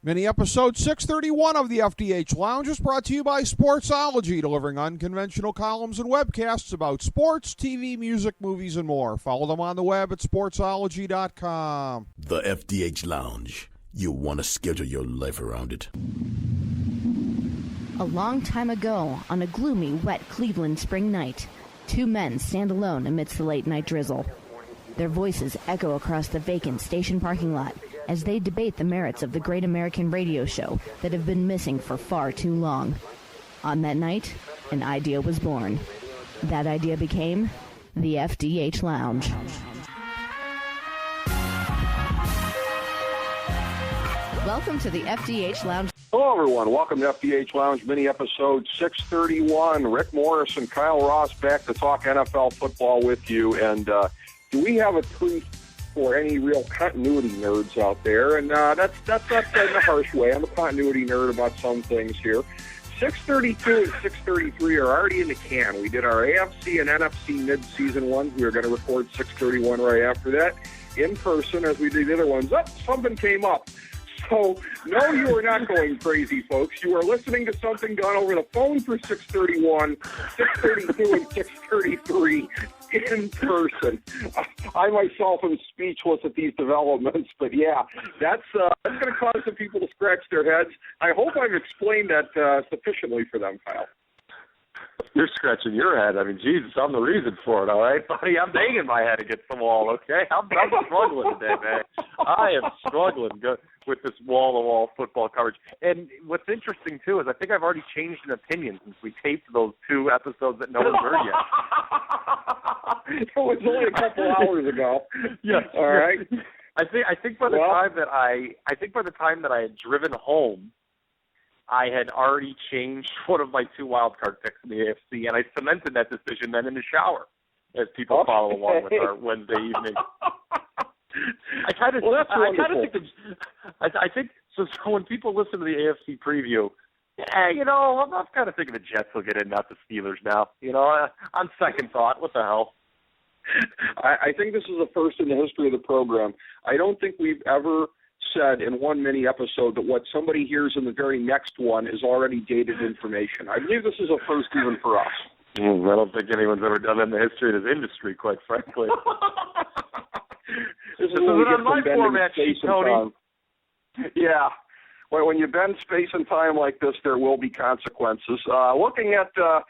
Mini episode 631 of the FDH Lounge is brought to you by Sportsology, delivering unconventional columns and webcasts about sports, TV, music, movies, and more. Follow them on the web at sportsology.com. The FDH Lounge. You want to schedule your life around it. A long time ago, on a gloomy, wet Cleveland spring night, two men stand alone amidst the late-night drizzle. Their voices echo across the vacant station parking lot as they debate the merits of the great American radio show that have been missing for far too long. On that night, an idea was born. That idea became the FDH Lounge. Welcome to the FDH Lounge. Hello, everyone. Welcome to FDH Lounge mini episode 631. Rick Morris and Kyle Ross back to talk NFL football with you. And do we have a treat for any real continuity nerds out there? And that's not in a harsh way. I'm a continuity nerd about some things here. 632 and 633 are already in the can. We did our AFC and NFC mid-season ones. We were going to record 631 right after that in person as we did the other ones. Oh, something came up. So, no, you are not going crazy, folks. You are listening to something done over the phone for 631, 632, and 633 in person. I myself am speechless at these developments, but yeah, that's going to cause some people to scratch their heads. I hope I've explained that sufficiently for them, Kyle. You're scratching your head. I mean, Jesus, I'm the reason for it, all right, buddy? I'm banging my head against the wall, okay? I'm struggling today, man. I am struggling with this wall-to-wall football coverage. And what's interesting, too, is I think I've already changed an opinion since we taped those two episodes that no one's heard yet. It was only a couple hours ago. Yes. All right. I think by the time that I had driven home, I had already changed one of my two wild card picks in the AFC, and I cemented that decision then in the shower as people follow along with our Wednesday evening. I think so when people listen to the AFC preview, I'm kind of thinking the Jets will get in, not the Steelers now. On second thought, what the hell? I think this is the first in the history of the program. I don't think we've ever said in one mini episode that what somebody hears in the very next one is already dated information. I believe this is a first even for us. I don't think anyone's ever done that in the history of this industry, quite frankly. This is on my format sheet, Tony. Yeah. Well, when you bend space and time like this, there will be consequences. Looking at the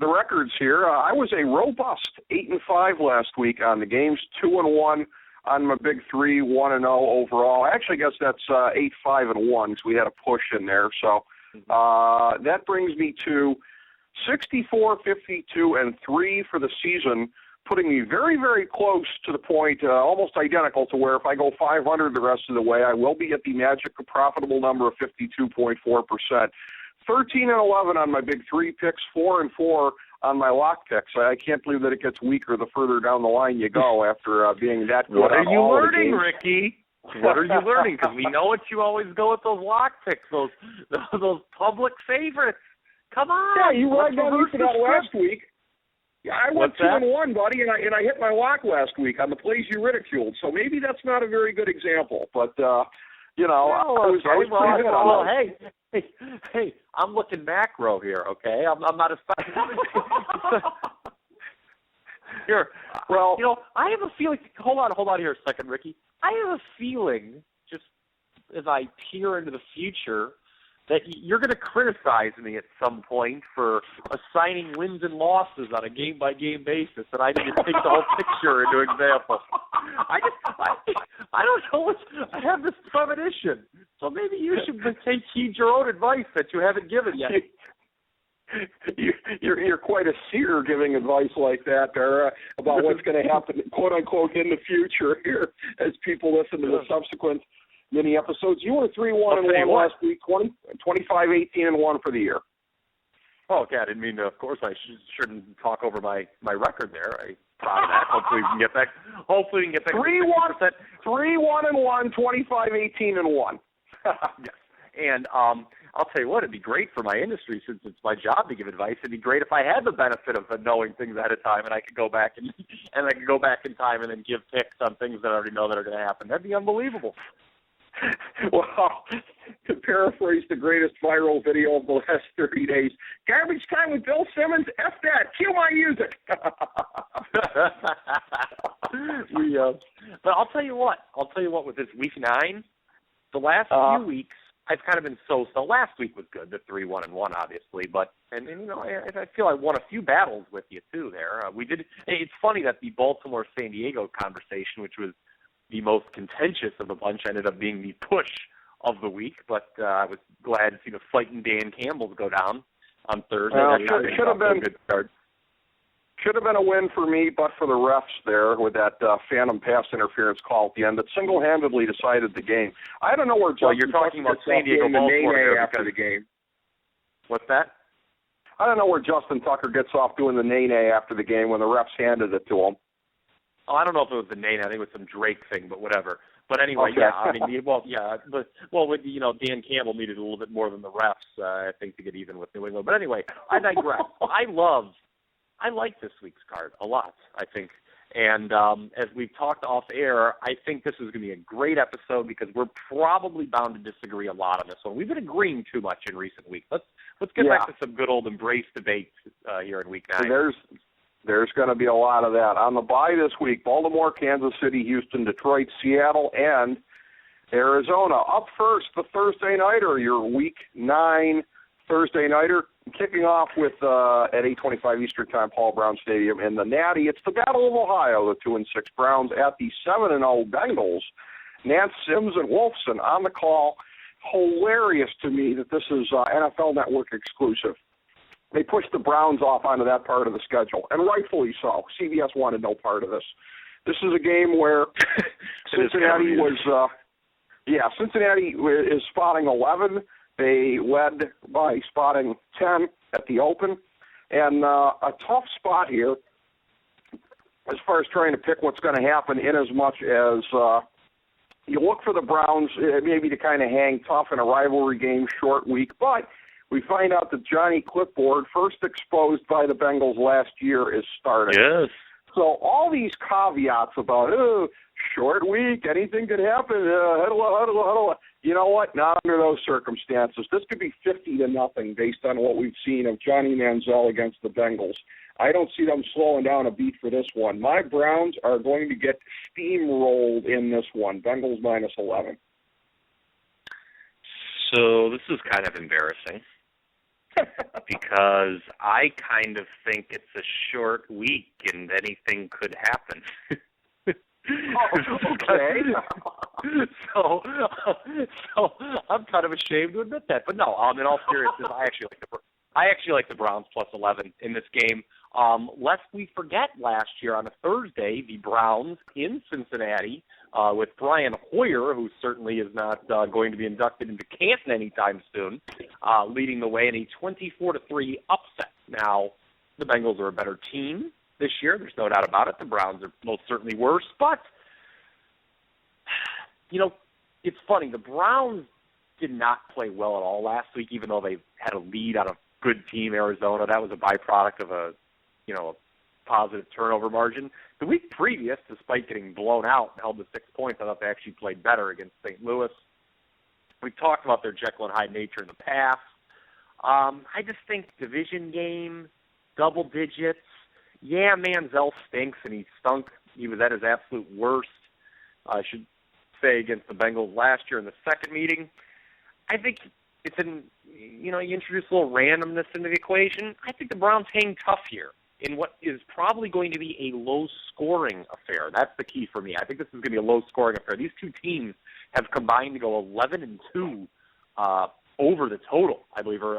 records here, I was a robust 8-5 last week on the games, 2-1 on my big three, 1-0 overall. I actually guess that's 8-5-1 because we had a push in there. So that brings me to 64, 52, and 3 for the season, putting me very, very close to the point, almost identical to where if I go 500 the rest of the way, I will be at the magic profitable number of 52.4%. 13-11 on my big three picks, 4-4 on my lock picks. I can't believe that it gets weaker the further down the line you go after being that good. What are you learning, Ricky? What are you learning? Because we know what you always go with those lock picks, those public favorites. Come on. Yeah, you read that last week. Yeah, I went 2-1, buddy, and I hit my lock last week on the plays you ridiculed. So maybe that's not a very good example, but I was pretty good on that. Hey, I'm looking macro here, okay? I'm not a here. Well, I have a feeling. Hold on here a second, Ricky. I have a feeling, just as I peer into the future, that you're going to criticize me at some point for assigning wins and losses on a game-by-game basis, and I need to take the whole picture into example. I don't know. I have this premonition, so maybe you should take heed your own advice that you haven't given yet. You're quite a seer giving advice like that there about what's going to happen, quote unquote, in the future here as people listen to the subsequent mini episodes. You were 3-1-1 last week, 25-18-1 for the year. Oh, okay. I didn't mean to. Of course, I shouldn't talk over my record there. I proud of that. Hopefully, we can get back. 3-1-1, 25-18-1. Yes. And I'll tell you what, it'd be great for my industry since it's my job to give advice. It'd be great if I had the benefit of knowing things ahead of time, and I could go back and I could go back in time and then give picks on things that I already know that are going to happen. That'd be unbelievable. Well, to paraphrase the greatest viral video of the last 30 days, garbage time with Bill Simmons, F that, cue my music. But I'll tell you what with this week 9, the last few weeks, I've kind of been so-so. Last week was good, the 3-1-1, obviously, but I feel I won a few battles with you too. There, we did. It's funny that the Baltimore-San Diego conversation, which was the most contentious of the bunch, ended up being the push of the week. But I was glad to see the fighting Dan Campbell's go down on Thursday. Should have been a good start. Should have been a win for me, but for the refs there with that phantom pass interference call at the end that single-handedly decided the game. I don't know where Justin you're talking about San Diego Baltimore after the game. What's that? I don't know where Justin Tucker gets off doing the nay-nay after the game when the refs handed it to him. Oh, I don't know if it was the nay-nay. I think it was some Drake thing, but whatever. But anyway, okay. Yeah, I mean, Dan Campbell needed a little bit more than the refs, I think, to get even with New England. But anyway, I digress. I like this week's card a lot, I think. And as we've talked off air, I think this is going to be a great episode because we're probably bound to disagree a lot on this one. We've been agreeing too much in recent weeks. Let's get back to some good old embrace debates here in week 9. So there's going to be a lot of that. On the bye this week, Baltimore, Kansas City, Houston, Detroit, Seattle, and Arizona. Up first, the Thursday Nighter, your week 9 Thursday Nighter, kicking off with at 8:25 Eastern Time, Paul Brown Stadium in the Natty. It's the Battle of Ohio, the 2-6 Browns at the 7-0 Bengals. Nance, Sims, and Wolfson on the call. Hilarious to me that this is NFL Network exclusive. They pushed the Browns off onto that part of the schedule, and rightfully so. CBS wanted no part of this. This is a game where Cincinnati is spotting 11. They led by spotting 10 at the open. And a tough spot here as far as trying to pick what's going to happen in as much as you look for the Browns maybe to kind of hang tough in a rivalry game, short week. But we find out that Johnny Clipboard, first exposed by the Bengals last year, is starting. Yes. So all these caveats about, short week, anything could happen, huddle. You know what? Not under those circumstances. This could be 50-0 based on what we've seen of Johnny Manziel against the Bengals. I don't see them slowing down a beat for this one. My Browns are going to get steamrolled in this one. Bengals -11. So this is kind of embarrassing because I kind of think it's a short week and anything could happen. Okay. So I'm kind of ashamed to admit that, but no. In all seriousness, I actually like the Browns +11 in this game. Lest we forget, last year on a Thursday, the Browns in Cincinnati with Brian Hoyer, who certainly is not going to be inducted into Canton anytime soon, leading the way in a 24-3 upset. Now, the Bengals are a better team this year. There's no doubt about it. The Browns are most certainly worse. But, it's funny. The Browns did not play well at all last week, even though they had a lead on a good team, Arizona. That was a byproduct of a positive turnover margin. The week previous, despite getting blown out and held to 6 points, I thought they actually played better against St. Louis. We've talked about their Jekyll and Hyde nature in the past. I just think division game, double digits. Yeah, Manziel stinks, and he stunk. He was at his absolute worst, I should say, against the Bengals last year in the second meeting. I think it's you introduce a little randomness into the equation. I think the Browns hang tough here in what is probably going to be a low-scoring affair. That's the key for me. I think this is going to be a low-scoring affair. These two teams have combined to go 11-2 over the total, I believe, or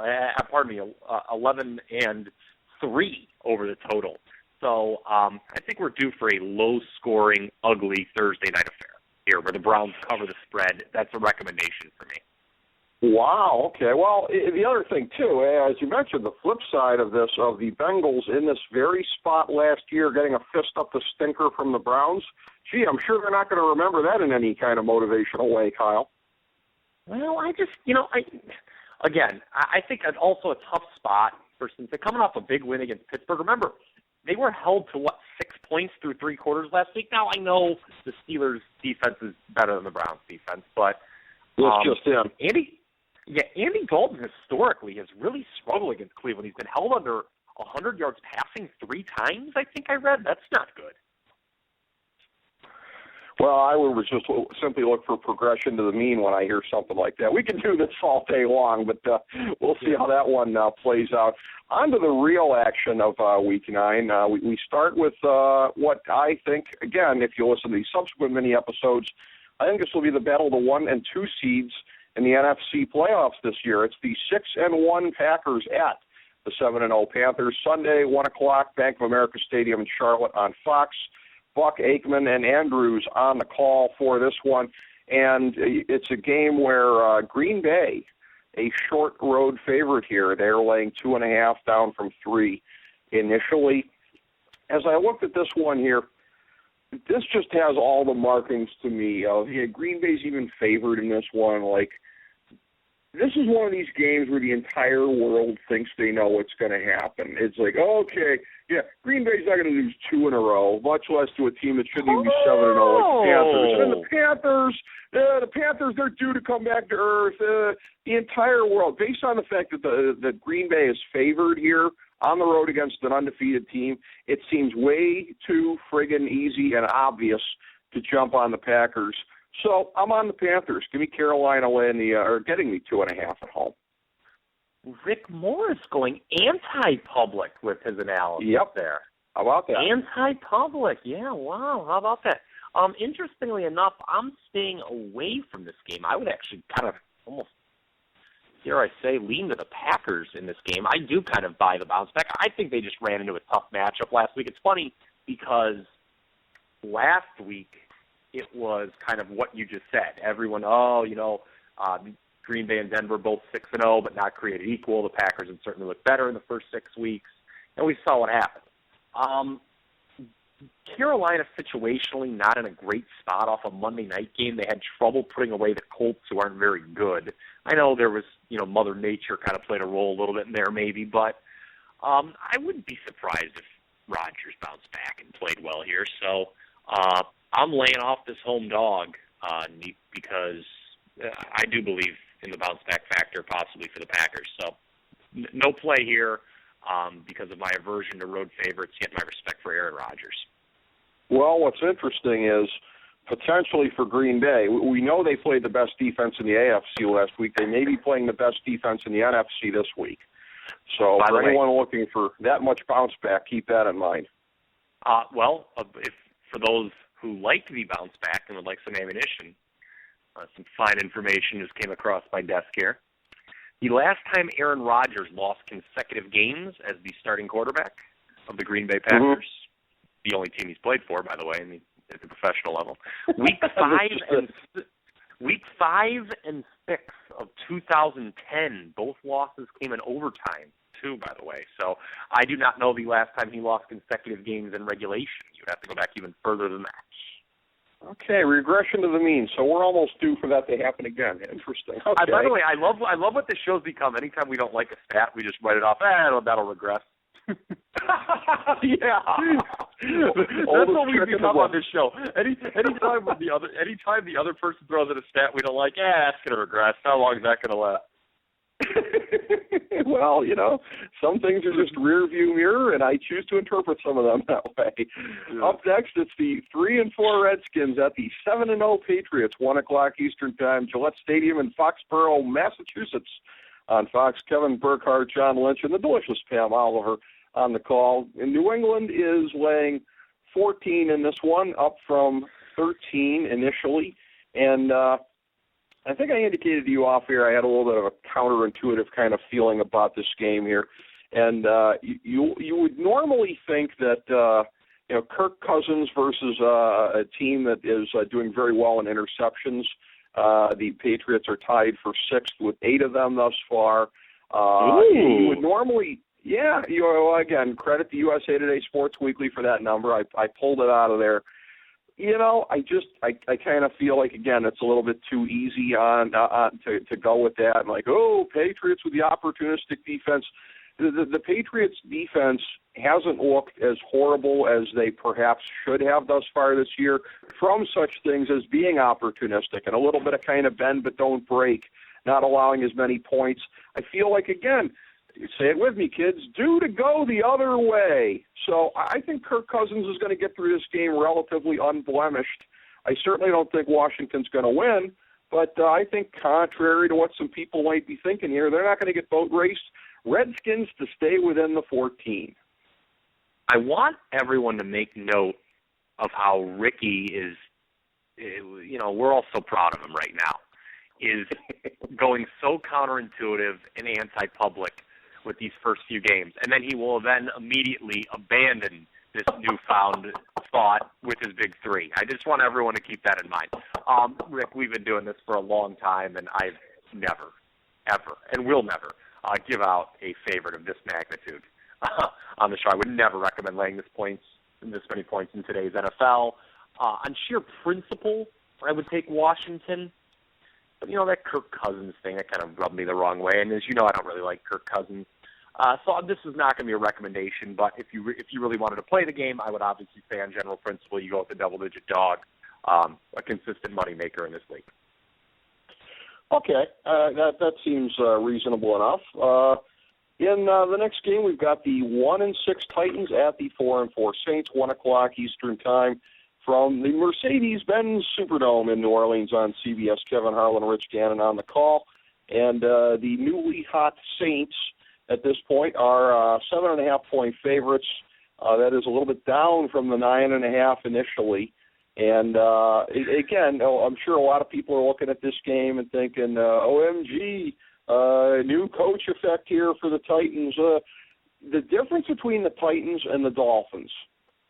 11-3 over the total. So I think we're due for a low-scoring, ugly Thursday night affair here where the Browns cover the spread. That's a recommendation for me. Wow, okay. Well, the other thing, too, as you mentioned, the flip side of this, of the Bengals in this very spot last year getting a fist up the stinker from the Browns, gee, I'm sure they're not going to remember that in any kind of motivational way, Kyle. Well, I just, I think it's also a tough spot since they're coming off a big win against Pittsburgh. Remember, they were held to, 6 points through three quarters last week? Now, I know the Steelers' defense is better than the Browns' defense, but It's just him. Andy Dalton historically has really struggled against Cleveland. He's been held under 100 yards passing 3 times, I think I read. That's not good. Well, I would just simply look for progression to the mean when I hear something like that. We can do this all day long, but we'll see how that one plays out. On to the real action of Week 9. We start with what I think, again, if you listen to the subsequent mini episodes, I think this will be the battle of the 1 and 2 seeds in the NFC playoffs this year. It's the 6-1 Packers at the 7-0 Panthers. Sunday, 1 o'clock, Bank of America Stadium in Charlotte on Fox. Buck, Aikman, and Andrews on the call for this one. And it's a game where Green Bay, a short road favorite here, they're laying 2.5 down from 3 initially. As I looked at this one here, this just has all the markings to me of Green Bay's even favored in this one. Like, this is one of these games where the entire world thinks they know what's going to happen. It's like, okay, yeah, Green Bay's not going to lose 2 in a row, much less to a team that shouldn't even be 7-0 like the Panthers. And then the Panthers, they're due to come back to earth. The entire world, based on the fact that the Green Bay is favored here on the road against an undefeated team, it seems way too friggin' easy and obvious to jump on the Packers. So I'm on the Panthers. Give me Carolina getting me 2.5 at home. Rick Morris going anti-public with his analysis there. How about that? Anti-public, yeah, wow. How about that? Interestingly enough, I'm staying away from this game. I would actually kind of almost, dare I say, lean to the Packers in this game. I do kind of buy the bounce back. I think they just ran into a tough matchup last week. It's funny because last week it was kind of what you just said. Everyone, Green Bay and Denver both 6-0, but not created equal. The Packers had certainly looked better in the first 6 weeks, and we saw what happened. Carolina situationally not in a great spot off a Monday night game. They had trouble putting away the Colts, who aren't very good. I know there was, Mother Nature kind of played a role a little bit in there maybe, but I wouldn't be surprised if Rodgers bounced back and played well here. So I'm laying off this home dog because I do believe in the bounce back factor possibly for the Packers. So no play here because of my aversion to road favorites, yet my respect for Aaron Rodgers. Well, what's interesting is potentially for Green Bay, we know they played the best defense in the AFC last week. They may be playing the best defense in the NFC this week. So for anyone looking for that much bounce back, keep that in mind. If for those who like to be bounced back and would like some ammunition, some fine information just came across my desk here. The last time Aaron Rodgers lost consecutive games as the starting quarterback of the Green Bay Packers, the only team he's played for, by the way, at the professional level, Week 5 and 6 of 2010, both losses came in overtime, too, by the way. So I do not know the last time he lost consecutive games in regulation. You'd have to go back even further than that. Okay, regression to the mean. So we're almost due for that to happen again. Interesting. Okay. By the way, I love what this show's become. Anytime we don't like a stat, we just write it off. That'll regress. Yeah, that's what we've become on this show. Anytime the other person throws in a stat we don't like, that's going to regress. How long is that going to last? Well, some things are just rear view mirror, and I choose to interpret some of them that way. Yeah. Up next, it's the 3-4 Redskins at the 7-0 Patriots, 1 o'clock Eastern Time, Gillette Stadium in Foxborough, Massachusetts. On Fox, Kevin Burkhardt, John Lynch, and the delicious Pam Oliver on the call. And New England is laying 14 in this one, up from 13 initially. And I think I indicated to you off here I had a little bit of a counterintuitive kind of feeling about this game here. And you would normally think that, Kirk Cousins versus a team that is doing very well in interceptions. The Patriots are tied for 6th with 8 of them thus far. You would normally, again, credit to USA Today Sports Weekly for that number. I pulled it out of there. I kind of feel like, again, it's a little bit too easy to go with that. And Patriots with the opportunistic defense. the Patriots' defense hasn't looked as horrible as they perhaps should have thus far this year from such things as being opportunistic and a little bit of kind of bend but don't break, not allowing as many points. I feel like, again, say it with me, kids, due to go the other way. So I think Kirk Cousins is going to get through this game relatively unblemished. I certainly don't think Washington's going to win, but I think contrary to what some people might be thinking here, they're not going to get boat raced. Redskins to stay within the 14. I want everyone to make note of how Ricky is, we're all so proud of him right now, is going so counterintuitive and anti-public with these first few games. And then he will then immediately abandon this newfound thought with his big three. I just want everyone to keep that in mind. Rick, we've been doing this for a long time, and I've never, ever, and will never give out a favorite of this magnitude on the show. I would never recommend laying this many points in today's NFL. On sheer principle, I would take Washington. But, that Kirk Cousins thing, that kind of rubbed me the wrong way. And as you know, I don't really like Kirk Cousins. So this is not going to be a recommendation. But if you really wanted to play the game, I would obviously say on general principle, you go with the double-digit dog, a consistent moneymaker in this league. Okay, that seems reasonable enough. In the next game, we've got the 1-6 Titans at the 4-4 Saints, 1:00 Eastern Time, from the Mercedes-Benz Superdome in New Orleans on CBS. Kevin Harlan, Rich Gannon on the call, and the newly hot Saints at this point are 7.5-point favorites. That is a little bit down from the 9.5 initially. And, again, I'm sure a lot of people are looking at this game and thinking, OMG, new coach effect here for the Titans. The difference between the Titans and the Dolphins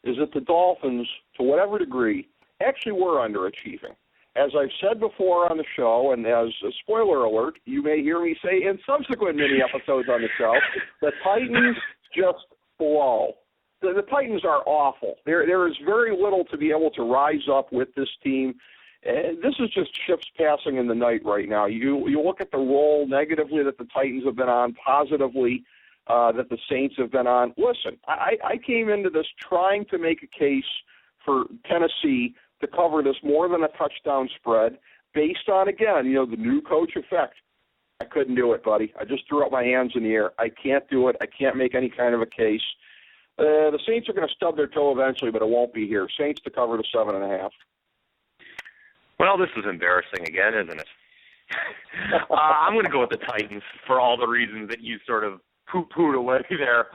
is that the Dolphins, to whatever degree, actually were underachieving. As I've said before on the show, and as a spoiler alert, you may hear me say in subsequent mini episodes on the show, the Titans just blow. The Titans are awful. There is very little to be able to rise up with this team. This is just ships passing in the night right now. You look at the role negatively that the Titans have been on, positively that the Saints have been on. Listen, I came into this trying to make a case for Tennessee to cover this more than a touchdown spread based on, again, the new coach effect. I couldn't do it, buddy. I just threw up my hands in the air. I can't do it. I can't make any kind of a case. The Saints are going to stub their toe eventually, but it won't be here. Saints to cover the 7.5. Well, this is embarrassing again, isn't it? I'm going to go with the Titans for all the reasons that you sort of poo-pooed away there.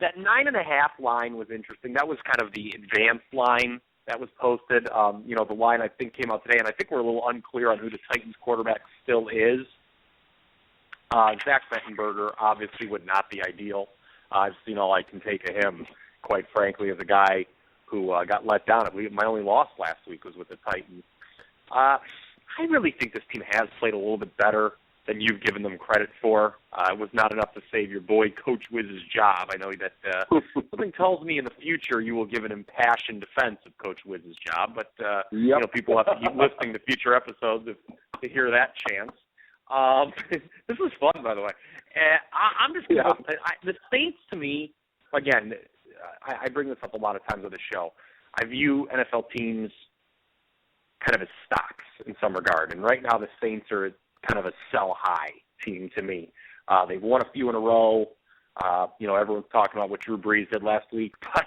That 9.5 line was interesting. That was kind of the advanced line that was posted. The line I think came out today, and I think we're a little unclear on who the Titans quarterback still is. Zach Mettenberger obviously would not be ideal. I've seen all I can take of him, quite frankly, as a guy who got let down. I believe my only loss last week was with the Titans. I really think this team has played a little bit better than you've given them credit for. It was not enough to save your boy Coach Wiz's job. I know that something tells me in the future you will give an impassioned defense of Coach Wiz's job, but people have to keep listening to future episodes to hear that chance. This was fun, by the way. I'm just going the Saints, to me, again, I bring this up a lot of times on the show. I view NFL teams kind of as stocks in some regard, and right now the Saints are kind of a sell-high team to me. They've won a few in a row. Everyone's talking about what Drew Brees did last week, but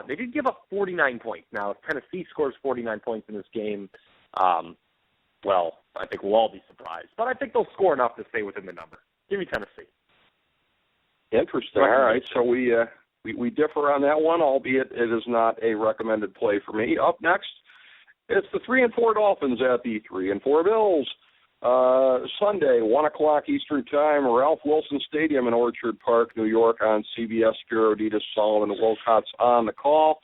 they did give up 49 points. Now, if Tennessee scores 49 points in this game, I think we'll all be surprised. But I think they'll score enough to stay within the number. Give me Tennessee. Interesting. All right, so we differ on that one, albeit it is not a recommended play for me. Up next, it's the 3-4 Dolphins at the 3-4 Bills. Sunday, 1:00 Eastern Time, Ralph Wilson Stadium in Orchard Park, New York, on CBS. Spiro Ditas, Solomon Wilcott's on the call.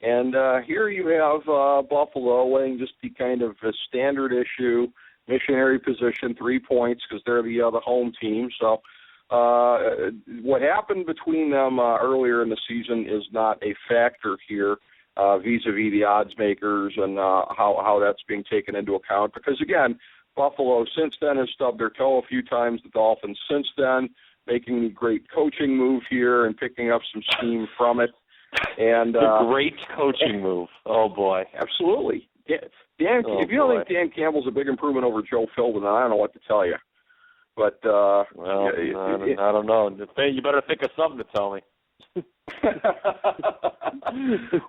And here you have Buffalo weighing just the kind of standard issue, missionary position, 3 points because they're the home team. So what happened between them earlier in the season is not a factor here vis-a-vis the odds makers and how that's being taken into account. Because, again, Buffalo since then has stubbed their toe a few times. The Dolphins since then making the great coaching move here and picking up some steam from it. And the great coaching move. Oh, boy. Absolutely. Dan, if you don't think Dan Campbell's a big improvement over Joe Philbin, then I don't know what to tell you. But I don't know. You better think of something to tell me.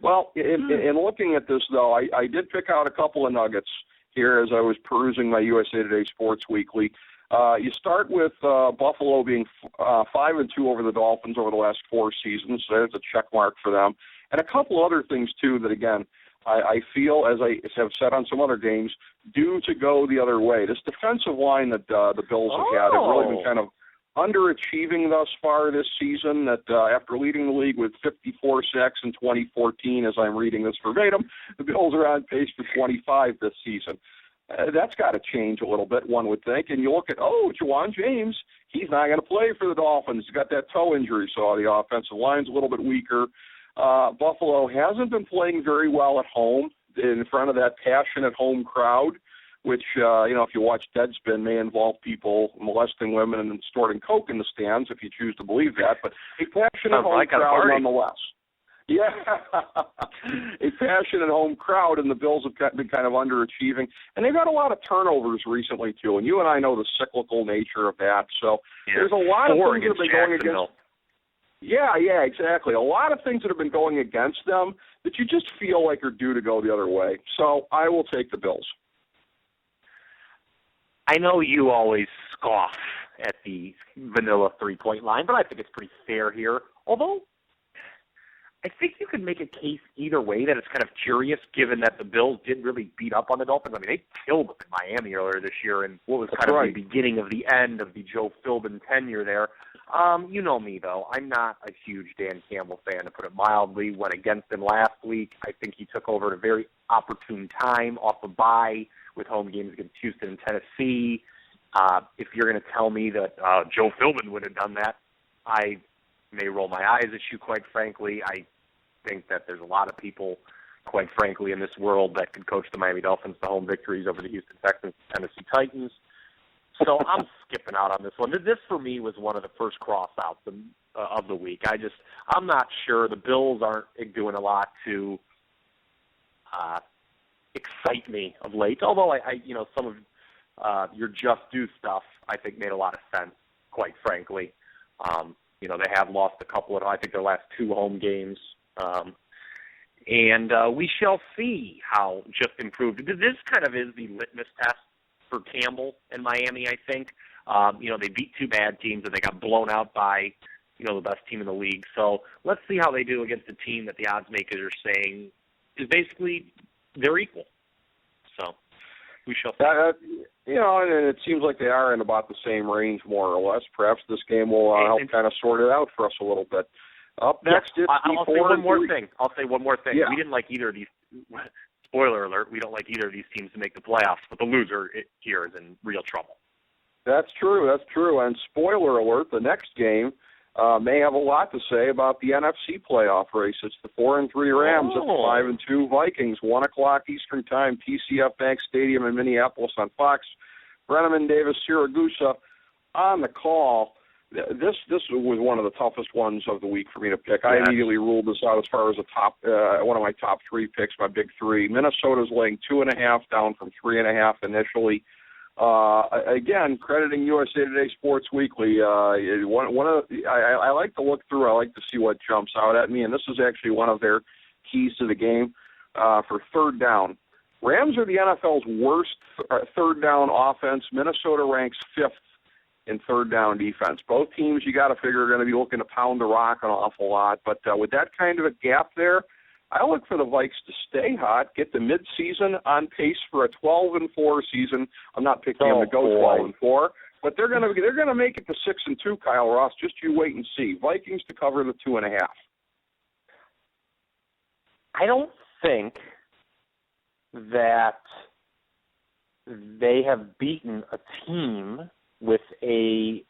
Well, in looking at this, though, I did pick out a couple of nuggets here as I was perusing my USA Today Sports Weekly. You start with Buffalo being 5-2 over the Dolphins over the last 4 seasons. So there's a check mark for them. And a couple other things, too, that, again, I feel, as I have said on some other games, due to go the other way. This defensive line that the Bills have had have really been kind of underachieving thus far this season, that after leading the league with 54 sacks in 2014, as I'm reading this verbatim, the Bills are on pace for 25 this season. That's got to change a little bit, one would think. And you look at, Juwan James, he's not going to play for the Dolphins. He's got that toe injury, so the offensive line's a little bit weaker. Buffalo hasn't been playing very well at home in front of that passionate home crowd, which, if you watch Deadspin, may involve people molesting women and snorting coke in the stands, if you choose to believe that. But a passionate home crowd nonetheless. Yeah, a passionate home crowd, and the Bills have been kind of underachieving. And they've had a lot of turnovers recently, too. And you and I know the cyclical nature of that. So there's a lot of things that have been going against. Yeah, exactly. A lot of things that have been going against them that you just feel like are due to go the other way. So I will take the Bills. I know you always scoff at the vanilla three-point line, but I think it's pretty fair here. Although I think you could make a case either way that it's kind of curious, given that the Bills did really beat up on the Dolphins. I mean, they killed them in Miami earlier this year, and what was kind of the beginning of the end of the Joe Philbin tenure there. You know me, though. I'm not a huge Dan Campbell fan, to put it mildly. Went against him last week. I think he took over at a very opportune time off a bye with home games against Houston and Tennessee. If you're going to tell me that Joe Philbin would have done that, I may roll my eyes at you, quite frankly. I think that there's a lot of people, quite frankly, in this world that could coach the Miami Dolphins to home victories over the Houston Texans and Tennessee Titans. So I'm skipping out on this one. This, for me, was one of the first cross-outs of the week. I'm not sure. The Bills aren't doing a lot to excite me of late, although some of your Just Do stuff, I think, made a lot of sense, quite frankly. They have lost a couple of, I think, their last 2 home games. And we shall see how just improved. This kind of is the litmus test for Campbell and Miami, I think. They beat 2 bad teams, and they got blown out by, the best team in the league. So let's see how they do against a team that the odds makers are saying is basically they're equal. So we shall see. And it seems like they are in about the same range, more or less. Perhaps this game will help kind of sort it out for us a little bit. Up next, I'll say one more thing. Yeah. We didn't like either of these. Spoiler alert, we don't like either of these teams to make the playoffs, but the loser here is in real trouble. That's true. And spoiler alert, the next game may have a lot to say about the NFC playoff race. It's the 4-3 Rams at the 5-2 Vikings, 1 o'clock Eastern Time, TCF Bank Stadium in Minneapolis on Fox. Brenneman, Davis, Siragusa on the call. This was one of the toughest ones of the week for me to pick. I immediately ruled this out as far as one of my top 3 picks, my big 3. Minnesota's laying 2.5, down from 3.5 initially. Again, crediting USA Today Sports Weekly. I like to look through. I like to see what jumps out at me, and this is actually one of their keys to the game for third down. Rams are the NFL's worst third down offense. Minnesota ranks 5th in third down defense. Both teams, you got to figure, are going to be looking to pound the rock an awful lot. But with that kind of a gap there, I look for the Vikes to stay hot, get the midseason on pace for a 12-4 season. I'm not picking them to go 12-4, but they're going to make it to 6-2. Kyle Ross, just you wait and see. Vikings to cover the 2.5. I don't think that they have beaten a team with a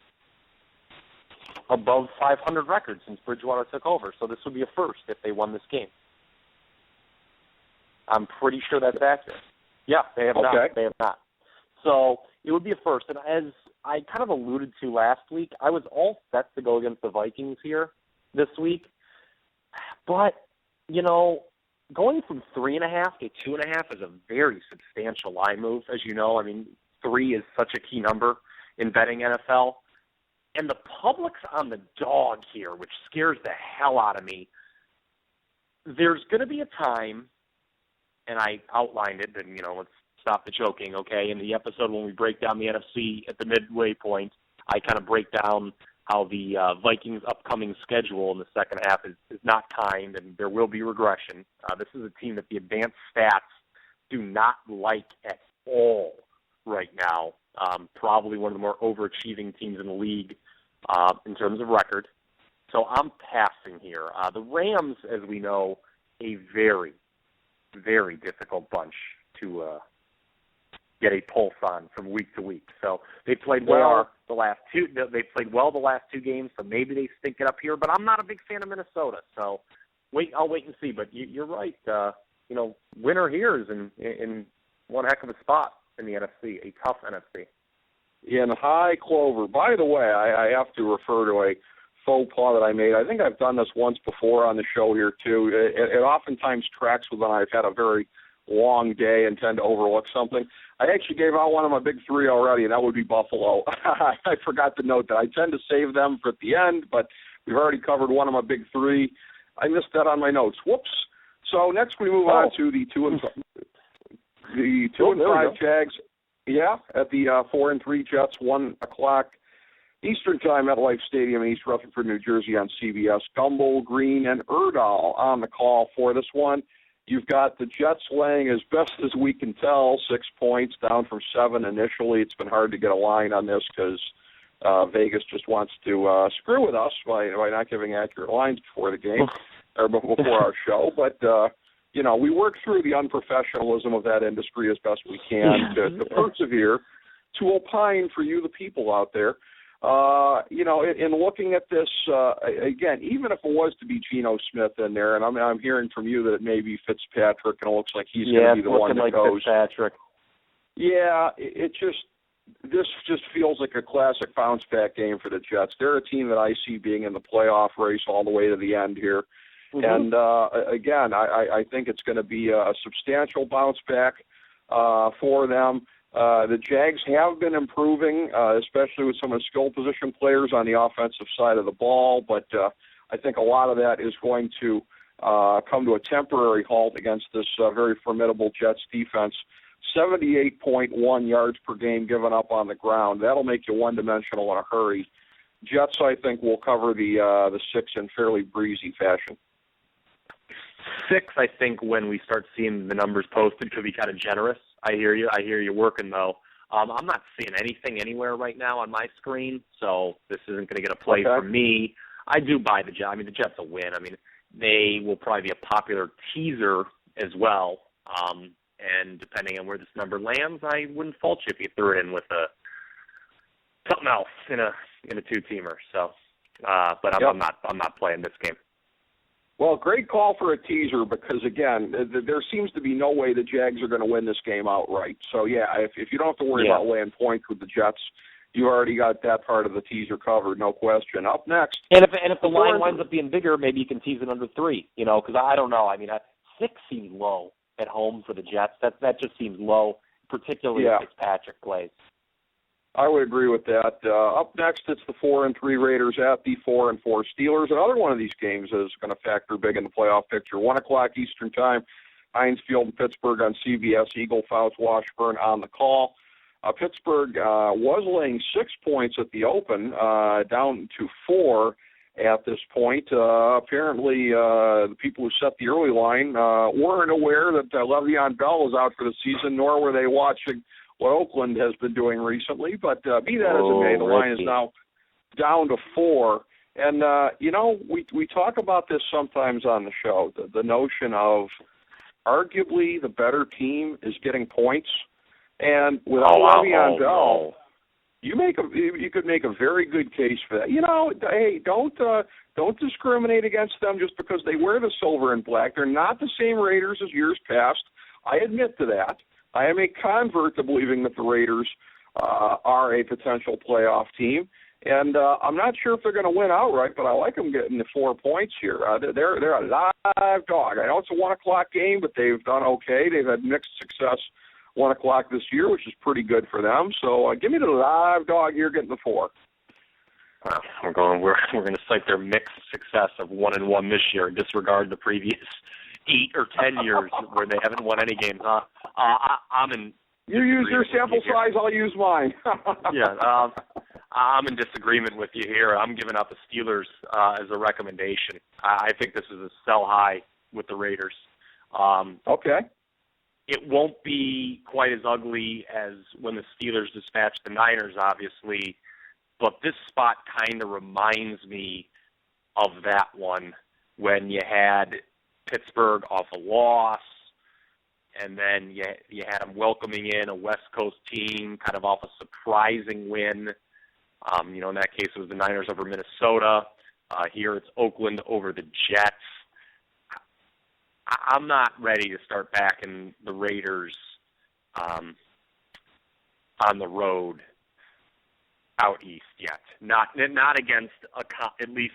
above 500 record since Bridgewater took over. So this would be a first if they won this game. I'm pretty sure that's accurate. Yeah, they have not. They have not. So It would be a first. And as I kind of alluded to last week, I was all set to go against the Vikings here this week. But, you know, going from 3.5 to 2.5 is a very substantial line move, as you know. I mean, 3 is such a key number in betting NFL. And the public's on the dog here, which scares the hell out of me. There's going to be a time, and I outlined it, and, you know, let's stop the joking, okay? In the episode when we break down the NFC at the midway point, I kind of break down how the Vikings' upcoming schedule in the second half is not kind, and there will be regression. This is a team that the advanced stats do not like at all right now. Probably one of the more overachieving teams in the league in terms of record. So I'm passing here. The Rams, as we know, a very, very difficult bunch to get a pulse on from week to week. So they played well the last two. They played well the last 2 games, so maybe they stink it up here. But I'm not a big fan of Minnesota, so I'll wait and see. But you're right. You know, winner here is in one heck of a spot in the NFC, a tough NFC. In high clover. By the way, I have to refer to a faux pas that I made. I think I've done this once before on the show here too. It oftentimes tracks with when I've had a very long day and tend to overlook something. I actually gave out one of my big 3 already, and that would be Buffalo. I forgot to note that. I tend to save them for at the end, but we've already covered one of my big 3. I missed that on my notes. Whoops. So next we move on to the 2 and 5 Jags. Yeah, at the 4 and 3 Jets, 1 o'clock Eastern Time at Life Stadium in East Rutherford, New Jersey on CBS. Gumbel, Green, and Erdahl on the call for this one. You've got the Jets laying, as best as we can tell, 6 points, down from 7 initially. It's been hard to get a line on this because Vegas just wants to screw with us by not giving accurate lines before the game or before our show. But, you know, we work through the unprofessionalism of that industry as best we can to persevere, to opine for you, the people out there. You know, in looking at this, again, even if it was to be Geno Smith in there, and I'm hearing from you that it may be Fitzpatrick, and it looks like he's going to be the one that goes. Fitzpatrick. Yeah, this just feels like a classic bounce-back game for the Jets. They're a team that I see being in the playoff race all the way to the end here. Mm-hmm. And, again, I think it's going to be a substantial bounce-back for them. The Jags have been improving, especially with some of the skill position players on the offensive side of the ball, but I think a lot of that is going to come to a temporary halt against this very formidable Jets defense. 78.1 yards per game given up on the ground. That'll make you one-dimensional in a hurry. Jets, I think, will cover the 6 in fairly breezy fashion. 6, I think, when we start seeing the numbers posted, could be kind of generous. I hear you working, though. I'm not seeing anything anywhere right now on my screen, so this isn't going to get a play from me. I do buy the Jets. I mean, the Jets will win. I mean, they will probably be a popular teaser as well. And depending on where this number lands, I wouldn't fault you if you threw it in with something else in a 2-teamer. So, but I'm not playing this game. Well, great call for a teaser because, again, there seems to be no way the Jags are going to win this game outright. So, yeah, if you don't have to worry about laying points with the Jets, you already got that part of the teaser covered, no question. Up next. And if the line winds up being bigger, maybe you can tease it under 3, you know, because I don't know. I mean, 6 seems low at home for the Jets. That just seems low, particularly if Fitzpatrick plays. I would agree with that. Up next, it's the 4 and 3 Raiders at the 4 and 4 Steelers. Another one of these games is going to factor big in the playoff picture. 1 o'clock Eastern Time, Heinz Field in Pittsburgh on CBS. Eagle Fouts Washburn on the call. Pittsburgh was laying 6 points at the open, down to 4 at this point. Apparently, the people who set the early line weren't aware that Le'Veon Bell was out for the season, nor were they watching what Oakland has been doing recently, but be that as it may, the line is now down to 4. And, you know, we talk about this sometimes on the show, the notion of arguably the better team is getting points. And without Le'Veon Bell, you could make a very good case for that. You know, hey, don't discriminate against them just because they wear the silver and black. They're not the same Raiders as years past. I admit to that. I am a convert to believing that the Raiders are a potential playoff team. And I'm not sure if they're going to win outright, but I like them getting the 4 points here. They're a live dog. I know it's a 1 o'clock game, but they've done okay. They've had mixed success 1 o'clock this year, which is pretty good for them. So give me the live dog here getting the 4. We're going to cite their mixed success of 1-1 this year, disregard the previous 8 or 10 years where they haven't won any games. I'm in. You use your sample size, I'll use mine. Yeah, I'm in disagreement with you here. I'm giving out the Steelers as a recommendation. I think this is a sell high with the Raiders. Okay. It won't be quite as ugly as when the Steelers dispatched the Niners, obviously, but this spot kind of reminds me of that one when you had Pittsburgh off a loss, and then you had them welcoming in a West Coast team kind of off a surprising win. In that case, it was the Niners over Minnesota. Here it's Oakland over the Jets. I'm not ready to start backing the Raiders on the road out east yet. Not against at least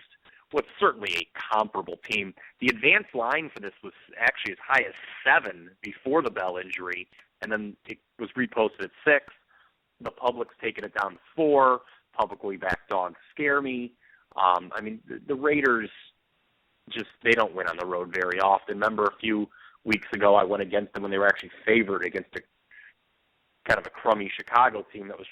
what's certainly a comparable team. The advanced line for this was actually as high as 7 before the Bell injury, and then it was reposted at 6. The public's taken it down to 4. Publicly backed dogs scare me. The Raiders they don't win on the road very often. Remember a few weeks ago I went against them when they were actually favored against a kind of a crummy Chicago team that was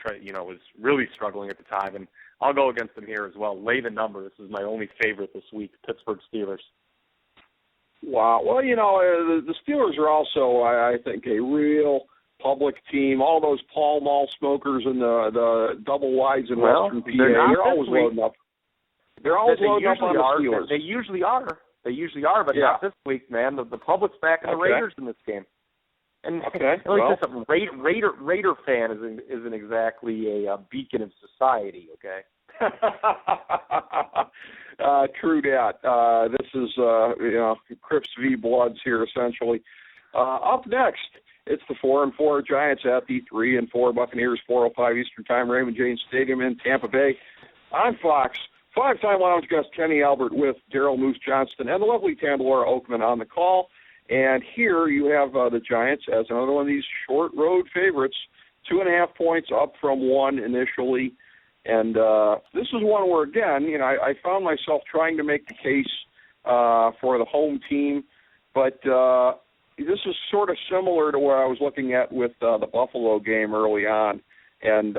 was really struggling at the time, and I'll go against them here as well. Lay the number. This is my only favorite this week, Pittsburgh Steelers. Wow. Well, the Steelers are also, I think, a real public team. All those Pall Mall smokers and the double wides in Western PA, they're always loading up. They're always loading up on the Steelers. They usually are. But not this week, man. The public's backing the Raiders in this game. And something. Raider fan isn't exactly a beacon of society. Okay. True that. This is Crips v. Bloods here essentially. Up next, it's the 4-4 Giants at the 3-4 Buccaneers, 4:05 Eastern Time, Raymond James Stadium in Tampa Bay. On Fox, 5-time lounge guest Kenny Albert with Daryl Moose Johnston and the lovely Tandalora Oakman on the call. And here you have the Giants as another one of these short road favorites, 2.5 points up from 1 initially. And this is one where, again, I found myself trying to make the case for the home team, but this is sort of similar to where I was looking at with the Buffalo game early on. And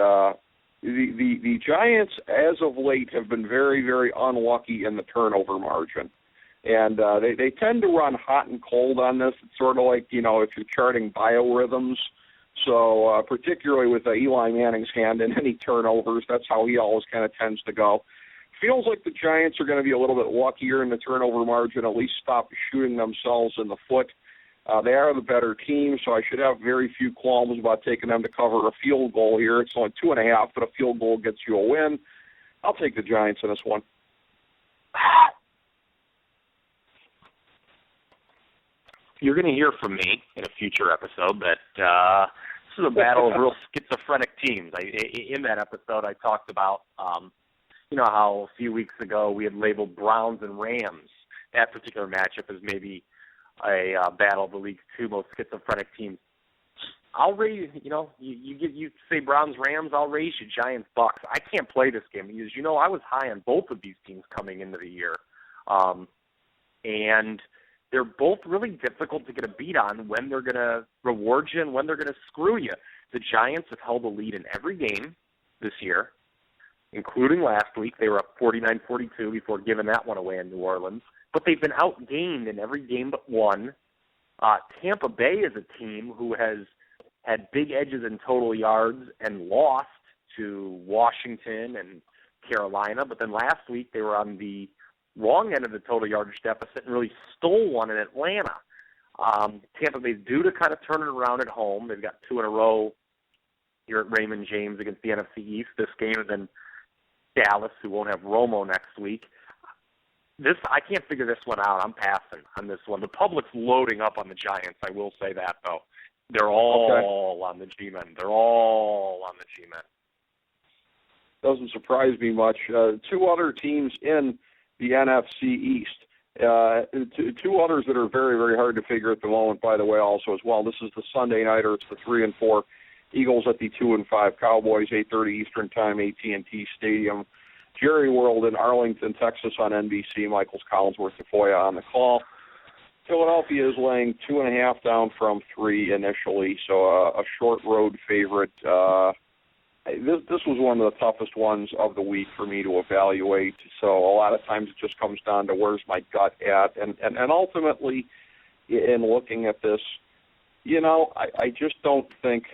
the Giants, as of late, have been very, very unlucky in the turnover margin. And they tend to run hot and cold on this. It's sort of like, if you're charting biorhythms. So particularly with Eli Manning's hand in any turnovers, that's how he always kind of tends to go. Feels like the Giants are going to be a little bit luckier in the turnover margin, at least stop shooting themselves in the foot. They are the better team, so I should have very few qualms about taking them to cover a field goal here. It's only 2.5, but a field goal gets you a win. I'll take the Giants in this one. You're going to hear from me in a future episode that this is a battle of real schizophrenic teams. In that episode, I talked about, how a few weeks ago we had labeled Browns and Rams. That particular matchup is maybe a battle of the league's 2 most schizophrenic teams. I'll raise, you say Browns, Rams, I'll raise you Giants, Bucks. I can't play this game because, I was high on both of these teams coming into the year. And they're both really difficult to get a beat on when they're going to reward you and when they're going to screw you. The Giants have held a lead in every game this year, including last week. They were up 49-42 before giving that one away in New Orleans. But they've been outgained in every game but one. Tampa Bay is a team who has had big edges in total yards and lost to Washington and Carolina. But then last week they were on the wrong end of the total yardage deficit and really stole one in Atlanta. Tampa Bay's due to kind of turn it around at home. They've got 2 in a row here at Raymond James against the NFC East this game, and then Dallas, who won't have Romo next week. I can't figure this one out. I'm passing on this one. The public's loading up on the Giants. I will say that, though. They're all on the G-men. They're all on the G-men. Doesn't surprise me much. Two other teams in the NFC East. Two others that are very, very hard to figure at the moment, by the way, also as well. This is the Sunday nighter. It's the 3 and 4 Eagles at the 2 and 5 Cowboys, 8:30 Eastern Time, AT&T Stadium, Jerry World in Arlington, Texas on NBC. Michaels Collinsworth Tafoya on the call. Philadelphia is laying 2.5 down from 3 initially, so a short road favorite. This was one of the toughest ones of the week for me to evaluate. So a lot of times it just comes down to where's my gut at, and ultimately, in looking at this, I just don't think.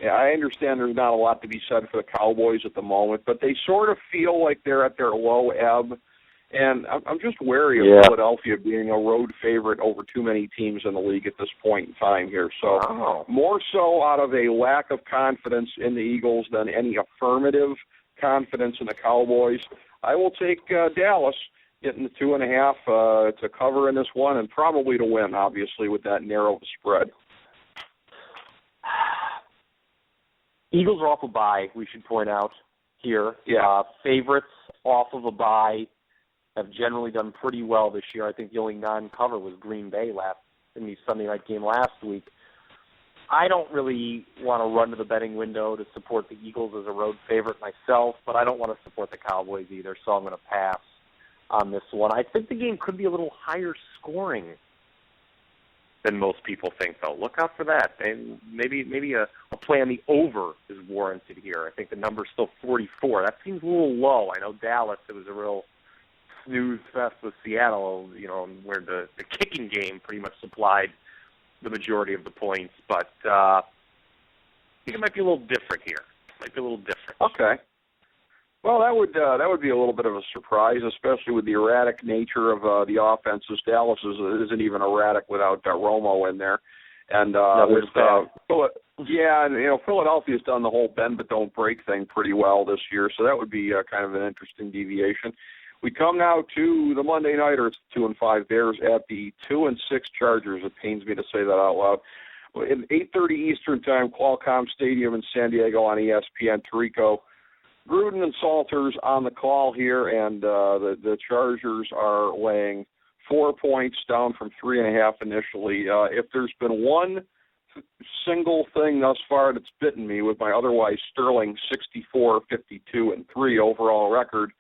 I understand there's not a lot to be said for the Cowboys at the moment, but they sort of feel like they're at their low ebb. And I'm just wary of Philadelphia being a road favorite over too many teams in the league at this point in time here. So more so out of a lack of confidence in the Eagles than any affirmative confidence in the Cowboys. I will take Dallas getting the 2.5 to cover in this one and probably to win, obviously, with that narrow spread. Eagles are off a bye, we should point out here. Yeah. Favorites off of a bye have generally done pretty well this year. I think the only non-cover was Green Bay in the Sunday night game last week. I don't really want to run to the betting window to support the Eagles as a road favorite myself, but I don't want to support the Cowboys either, so I'm going to pass on this one. I think the game could be a little higher scoring than most people think, though. Look out for that. And maybe a play on the over is warranted here. I think the number's still 44. That seems a little low. I know Dallas, it was a real snooze fest with Seattle, where the kicking game pretty much supplied the majority of the points. But I think it might be a little different here. Okay. Well, that would be a little bit of a surprise, especially with the erratic nature of the offenses. Dallas isn't even erratic without Romo in there, and Philadelphia's done the whole bend but don't break thing pretty well this year, so that would be kind of an interesting deviation. We come now to the Monday nighter. It's 2 and 5 Bears at the 2 and 6 Chargers. It pains me to say that out loud. In 8:30 Eastern Time, Qualcomm Stadium in San Diego on ESPN. Tirico, Gruden and Salters on the call here, and the Chargers are laying 4 points down from 3.5 initially. If there's been one single thing thus far that's bitten me with my otherwise sterling 64, 52, and 3 overall record,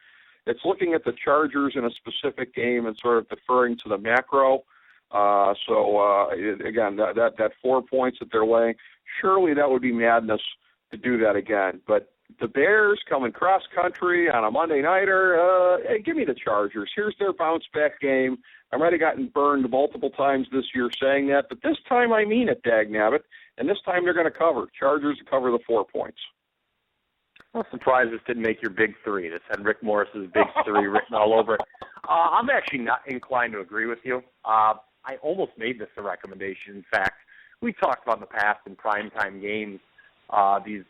it's looking at the Chargers in a specific game and sort of deferring to the macro. Again, that 4 points that they're laying, surely that would be madness to do that again. But the Bears coming cross-country on a Monday nighter, give me the Chargers. Here's their bounce-back game. I might have gotten burned multiple times this year saying that, but this time I mean it, dagnabbit, and this time they're going to cover. Chargers to cover the 4 points. I'm surprised this didn't make your big three. This had Rick Morris's big three written all over it. I'm actually not inclined to agree with you. I almost made this a recommendation. In fact, we talked about in the past in primetime games, the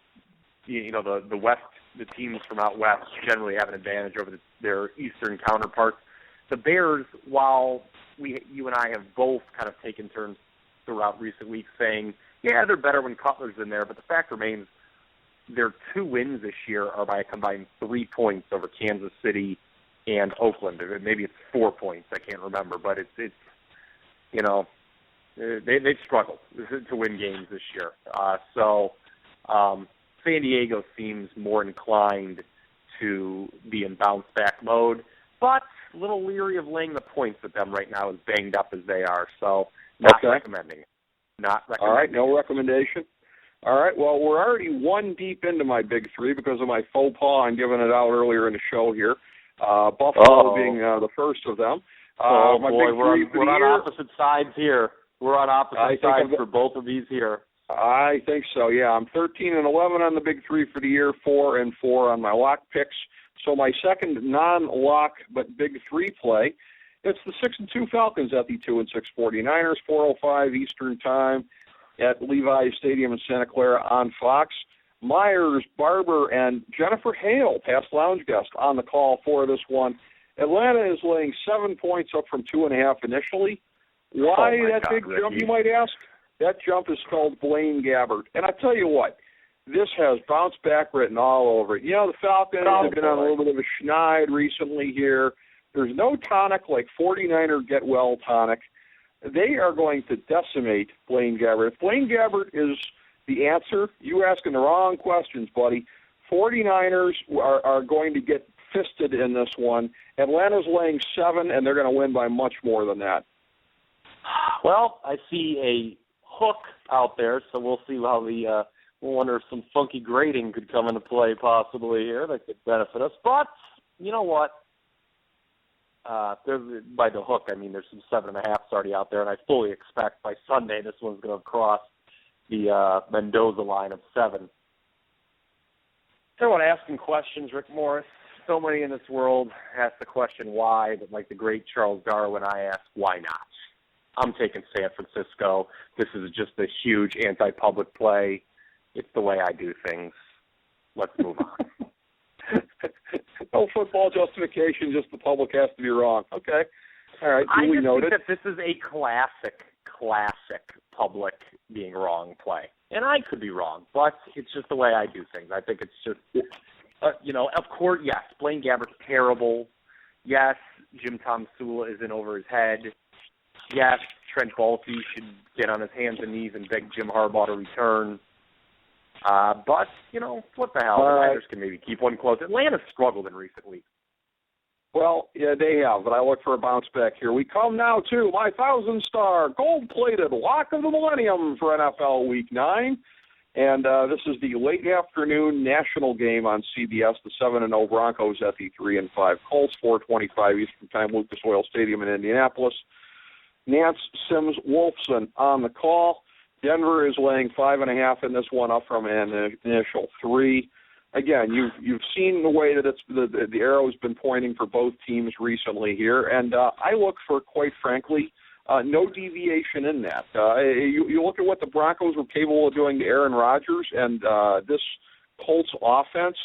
West, the teams from out West generally have an advantage over their Eastern counterparts. The Bears, while you and I have both kind of taken turns throughout recent weeks saying, yeah, they're better when Cutler's in there, but the fact remains their 2 wins this year are by a combined 3 points over Kansas City and Oakland. Maybe it's 4 points. I can't remember, but it's they've struggled to win games this year. San Diego seems more inclined to be in bounce-back mode, but a little leery of laying the points with them right now as banged up as they are. So not recommending it. All right, no recommendation. All right, well, we're already 1 deep into my big three because of my faux pas and giving it out earlier in the show here. Buffalo being the first of them. We're on opposite sides here. We're on opposite sides for both of these here. I think so, yeah. I'm 13 and 11 on the big three for the year, 4 and 4 on my lock picks. So my second non-lock but big three play, it's the 6 and 2 Falcons at the 2 and 6 49ers, 4:05 Eastern Time at Levi's Stadium in Santa Clara on Fox. Myers, Barber, and Jennifer Hale, past lounge guest, on the call for this one. Atlanta is laying 7 points up from 2.5 initially. Why that big jump, you might ask? That jump is spelled Blaine Gabbert. And I tell you what, this has bounce back written all over it. You know, the Falcons have been on a little bit of a schneid recently here. There's no tonic like 49er get well tonic. They are going to decimate Blaine Gabbert. If Blaine Gabbert is the answer, you're asking the wrong questions, buddy. 49ers are going to get fisted in this one. Atlanta's laying 7, and they're going to win by much more than that. Well, I see a hook out there, so we'll see how we'll wonder if some funky grading could come into play possibly here that could benefit us. But you know what? By the hook, I mean there's some 7.5s already out there, and I fully expect by Sunday this one's going to cross the Mendoza line of 7. Everyone asking questions, Rick Morris. So many in this world ask the question why, but like the great Charles Darwin, I ask why not. I'm taking San Francisco. This is just a huge anti-public play. It's the way I do things. Let's move on. No football justification, just the public has to be wrong. Okay. All right. I Duly just noted. think that this is a classic public being wrong play. And I could be wrong, but it's just the way I do things. I think it's just, of course, yes, Blaine Gabbert's terrible. Yes, Jim Tomsula is in over his head. Yes, Trent Baalke should get on his hands and knees and beg Jim Harbaugh to return. But, what the hell? The Niners can maybe keep one close. Atlanta's struggled in recent weeks. Well, yeah, they have, but I look for a bounce back here. We come now to my 1,000-star gold-plated lock of the millennium for NFL Week 9. And this is the late afternoon national game on CBS, the 7-0 Broncos at the 3-5 Colts, 4:25 Eastern Time, Lucas Oil Stadium in Indianapolis. Nance Sims Wolfson on the call. Denver is laying 5.5 in this one, up from an initial 3. Again, you've seen the way that the arrow's been pointing for both teams recently here, and I look for, quite frankly, no deviation in that. You look at what the Broncos were capable of doing to Aaron Rodgers, and this Colts offense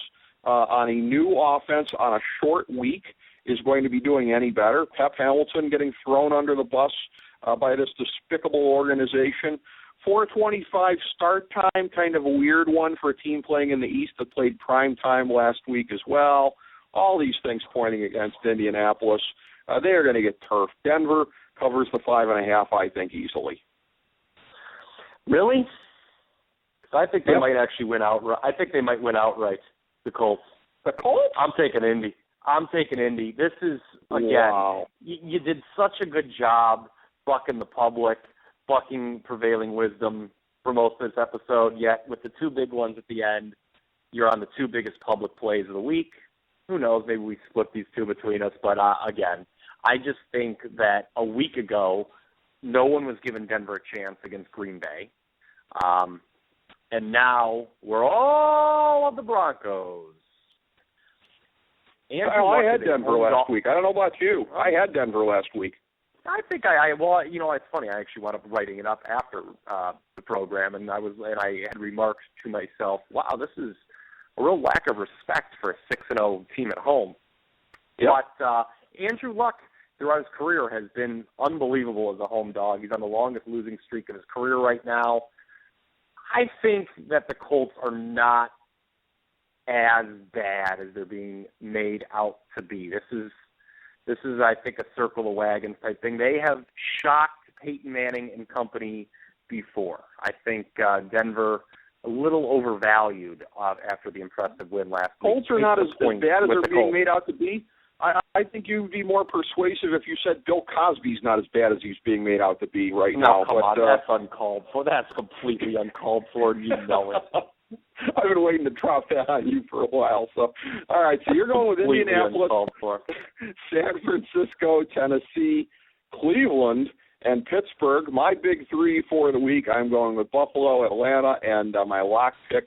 on a new offense on a short week is going to be doing any better. Pep Hamilton getting thrown under the bus by this despicable organization. 4:25 start time, kind of a weird one for a team playing in the East that played prime time last week as well. All these things pointing against Indianapolis. They are going to get turfed. Denver covers the 5.5, I think, easily. Really? I think they might actually win outright. I think they might win outright, the Colts. The Colts? I'm taking Indy. This is, again, wow. You did such a good job bucking the public, bucking prevailing wisdom for most of this episode, yet with the two big ones at the end, you're on the two biggest public plays of the week. Who knows, maybe we split these two between us, but again, I just think that a week ago, no one was giving Denver a chance against Green Bay, and now we're all on the Broncos. I had Denver last week. I don't know about you. I had Denver last week. I think it's funny. I actually wound up writing it up after the program, and I had remarked to myself, "Wow, this is a real lack of respect for a 6-0 team at home." Yep. But Andrew Luck, throughout his career, has been unbelievable as a home dog. He's on the longest losing streak of his career right now. I think that the Colts are not as bad as they're being made out to be. This is, I think, a circle the wagons type thing. They have shocked Peyton Manning and company before. I think Denver a little overvalued after the impressive win last week. Colts are not as bad as they're being made out to be. I think you'd be more persuasive if you said Bill Cosby's not as bad as he's being made out to be right now. Come on, that's uncalled for. That's completely uncalled for. You know it. I've been waiting to drop that on you for a while. So, all right. So you're going with Indianapolis, San Francisco, Tennessee, Cleveland, and Pittsburgh. My big three for the week, I'm going with Buffalo, Atlanta, and my lock pick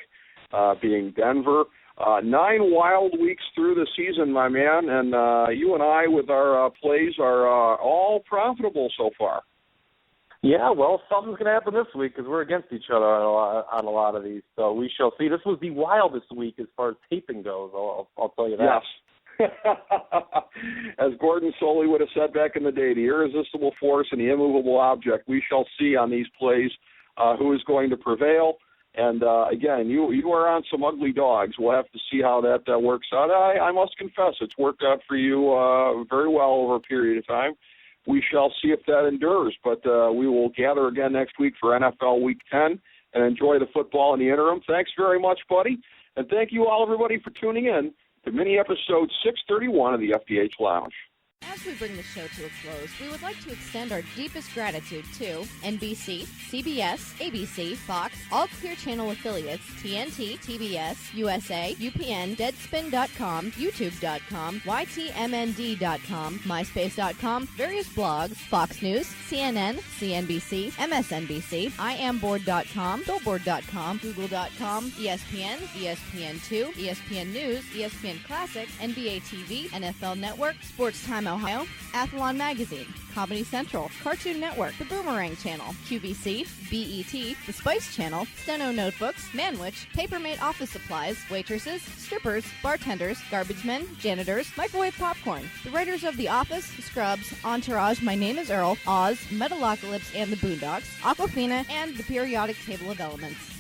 being Denver. 9 wild weeks through the season, my man, and you and I with our plays are all profitable so far. Yeah, well, something's going to happen this week because we're against each other on a lot of these, so we shall see. This was the wildest week as far as taping goes, I'll tell you that. Yes. As Gordon Soley would have said back in the day, the irresistible force and the immovable object, we shall see on these plays. who is going to prevail. And, again, you are on some ugly dogs. We'll have to see how that works out. I must confess, it's worked out for you very well over a period of time. We shall see if that endures. But we will gather again next week for NFL Week 10 and enjoy the football in the interim. Thanks very much, buddy. And thank you all, everybody, for tuning in to mini-episode 631 of the FDH Lounge. As we bring the show to a close, we would like to extend our deepest gratitude to NBC, CBS, ABC, Fox, all Clear Channel affiliates, TNT, TBS, USA, UPN, Deadspin.com, YouTube.com, YTMND.com, MySpace.com, various blogs, Fox News, CNN, CNBC, MSNBC, IamBoard.com, Billboard.com, Google.com, ESPN, ESPN2, ESPN News, ESPN Classic, NBA TV, NFL Network, Sports Time Ohio, Athlon Magazine, Comedy Central, Cartoon Network, The Boomerang Channel, QVC, BET, The Spice Channel, Steno Notebooks, Manwich, Papermate Office Supplies, waitresses, strippers, bartenders, garbage men, janitors, microwave popcorn, the writers of The Office, Scrubs, Entourage, My Name is Earl, Oz, Metalocalypse and the Boondocks, Aquafina, and the periodic table of elements.